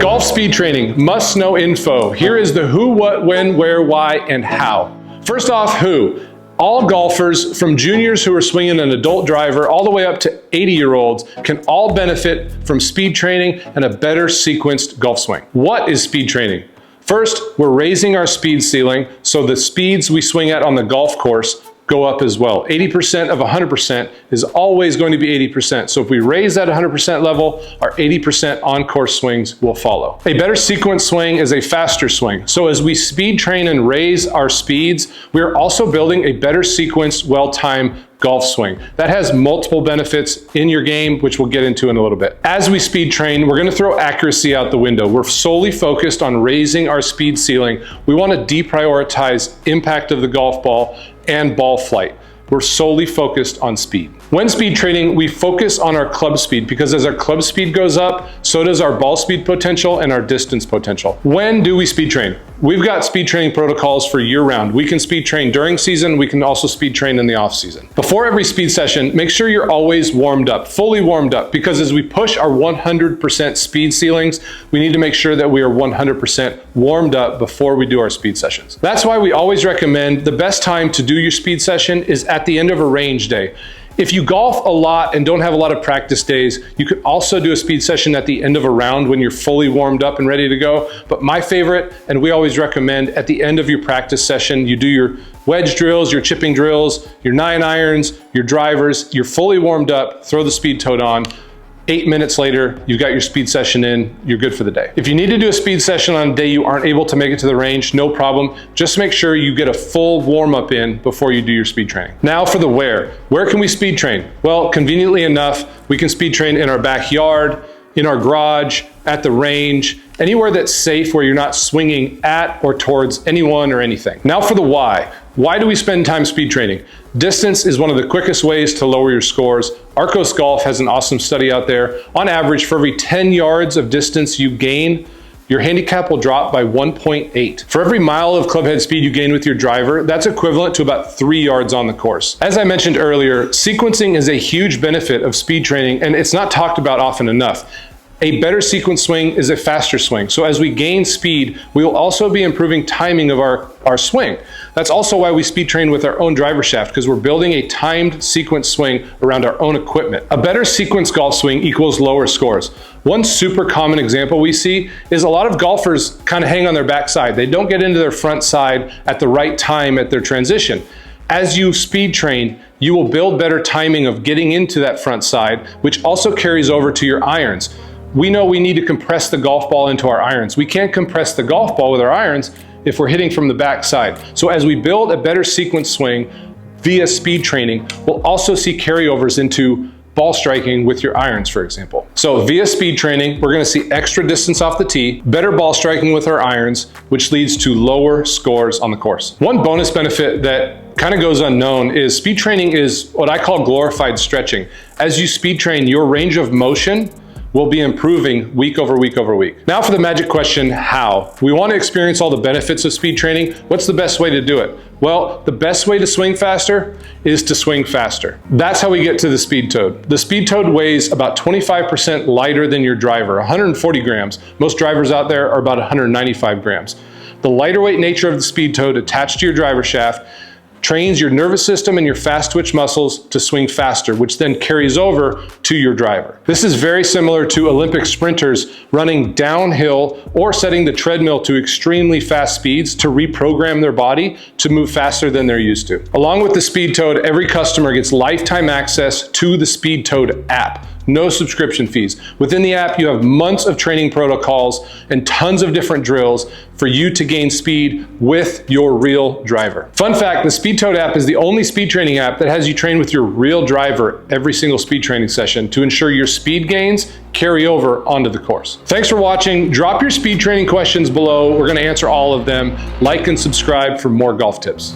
Golf speed training, must know info. Here is the who, what, when, where, why, and how. First off, who? All golfers, from juniors who are swinging an adult driver all the way up to 80-year-olds, can all benefit from speed training and a better sequenced golf swing. What is speed training? First, we're raising our speed ceiling so the speeds we swing at on the golf course go up as well. 80% of 100% is always going to be 80%. So if we raise that 100% level, our 80% on-course swings will follow. A better sequence swing is a faster swing. So as we speed train and raise our speeds, we are also building a better sequenced, well-timed golf swing. That has multiple benefits in your game, which we'll get into in a little bit. As we speed train, we're going to throw accuracy out the window. We're solely focused on raising our speed ceiling. We want to deprioritize impact of the golf ball and ball flight. We're solely focused on speed. When speed training, we focus on our club speed because as our club speed goes up, so does our ball speed potential and our distance potential. When do we speed train? We've got speed training protocols for year round. We can speed train during season, we can also speed train in the off season. Before every speed session, make sure you're always warmed up, fully warmed up, because as we push our 100% speed ceilings, we need to make sure that we are 100% warmed up before we do our speed sessions. That's why we always recommend the best time to do your speed session is at the end of a range day. If you golf a lot and don't have a lot of practice days, you could also do a speed session at the end of a round when you're fully warmed up and ready to go. But my favorite, and we always recommend at the end of your practice session, you do your wedge drills, your chipping drills, your 9-irons, your drivers, you're fully warmed up, throw the speed tote on. 8 minutes later, you've got your speed session in, you're good for the day. If you need to do a speed session on a day you aren't able to make it to the range, no problem. Just make sure you get a full warm up in before you do your speed training. Now for the where. Where can we speed train? Well, conveniently enough, we can speed train in our backyard, in our garage, at the range, anywhere that's safe where you're not swinging at or towards anyone or anything. Now for the why. Why do we spend time speed training? Distance is one of the quickest ways to lower your scores. Arcos Golf has an awesome study out there. On average, for every 10 yards of distance you gain, your handicap will drop by 1.8. For every mile of clubhead speed you gain with your driver, that's equivalent to about 3 yards on the course. As I mentioned earlier, sequencing is a huge benefit of speed training, and it's not talked about often enough. A better sequence swing is a faster swing. So as we gain speed, we will also be improving timing of our swing. That's also why we speed train with our own driver shaft, because we're building a timed sequence swing around our own equipment. A better sequence golf swing equals lower scores. One super common example we see is a lot of golfers kind of hang on their backside. They don't get into their front side at the right time at their transition. As you speed train, you will build better timing of getting into that front side, which also carries over to your irons. We know we need to compress the golf ball into our irons. We can't compress the golf ball with our irons if we're hitting from the backside. So as we build a better sequence swing via speed training, we'll also see carryovers into ball striking with your irons, for example. So via speed training, we're going to see extra distance off the tee, better ball striking with our irons, which leads to lower scores on the course. One bonus benefit that kind of goes unknown is speed training is what I call glorified stretching. As you speed train, your range of motion will be improving week over week over week. Now for the magic question, how? We want to experience all the benefits of speed training. What's the best way to do it? Well, the best way to swing faster is to swing faster. That's how we get to the speed toad. The speed toad weighs about 25% lighter than your driver, 140 grams. Most drivers out there are about 195 grams. The lighter weight nature of the speed toad attached to your driver shaft trains your nervous system and your fast twitch muscles to swing faster, which then carries over to your driver. This is very similar to Olympic sprinters running downhill or setting the treadmill to extremely fast speeds to reprogram their body to move faster than they're used to. Along with the Speed Toad, every customer gets lifetime access to the Speed Toad app. No subscription fees. Within the app, you have months of training protocols and tons of different drills for you to gain speed with your real driver. Fun fact, the Speed Toad app is the only speed training app that has you train with your real driver every single speed training session to ensure your speed gains carry over onto the course. Thanks for watching. Drop your speed training questions below. We're going to answer all of them. Like and subscribe for more golf tips.